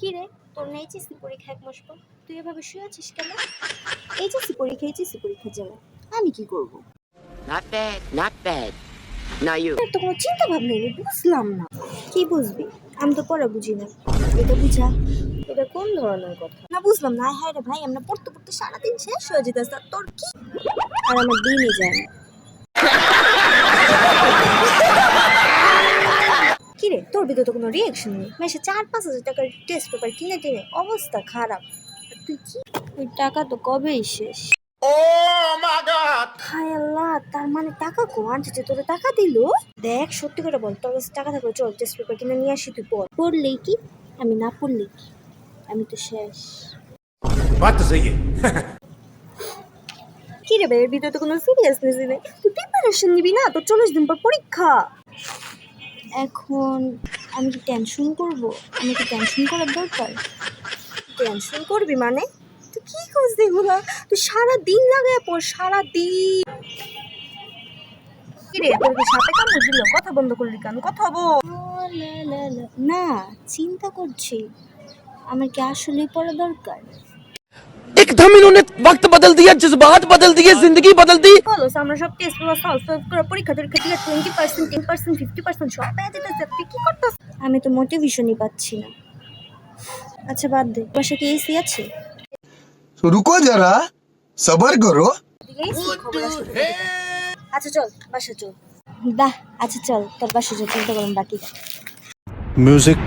কি রে, তোর না এইচএসসি পরীক্ষা 1 মাস পর, তুই এভাবে শুয়ে আছিস কেন? এইচএসসি পরীক্ষা যাবে, আমি কি করব? Not bad, not bad. Now you. তো কোনো চিন্তা ভাবনা নেই, বুঝলাম না। কি বুঝবি? আমি তো পড়া বুঝি না। এটা বুঝা, এটা কোন ধরনের কথা? না বুঝলাম না। হ্যাঁ রে ভাই, আমরা পড়তে পড়তে সারাদিন শেষ হয়ে যেতেছে, তোর কি? আর আমার দিনই যায় না। কি রে, তোর ভিতরে তো কোনো রিয়াকশন নেই। মাসে 4-5 হাজার টাকার টেস্ট পেপার কিনে টেনে অবস্থা খারাপ। আর তুই কি? ওই টাকা তো কবেই শেষ। হায় আল্লাহ, তার মানে টাকা আনছে যে তোরে টাকা দিল? দেখ, সত্যি করে বল, তোর কাছে টাকা থাকলে চল টেস্ট পেপার কিনে নিয়ে আসি, তুই পড়। পড়লেই কি, আমি না পড়লেই কি, আমি তো শেষ। बात तो सही है। কি রে ভাই, এর ভিতরে তো কোনো সিরিয়াসনেস নেই। তুই প্রিপারেশন নিবি না? তোর 40 দিন পর পরীক্ষা। এখন আমি কি টেনশন করব? আমি কি টেনশন করার দরকার? টেনশন করবি মানে? তুই কি করছিস এগুলা? তুই সারাদিন লাগায় পড়, সারাদিন। কি রে, তোর কি সাপে কামড় দিল? কথা বন্ধ করলি কেন? কথা বল। না, চিন্তা করছি আমার কি আসলেই পড়া দরকার। एकदम इन्होंने वक्त बदल दिया, जज्बात बदल दिए, जिंदगी बदल दी। বলো, আমরা সব টেস্ট পেপার সলভ করে পরীক্ষা দিয়ে 20%, 10%, 50% সব পেয়ে যেতেছে। তুই কি করতেছ? আমি তো মোটিভেশনই পাচ্ছি না। আচ্ছা বাদ দে, বাসা কি এসি আছে? रुको जरा सबर करो। আচ্ছা চল বাসা চল। বাহ, আচ্ছা চল তোর বাসা চল, চিন্তা করলাম বাকি। म्यूजिक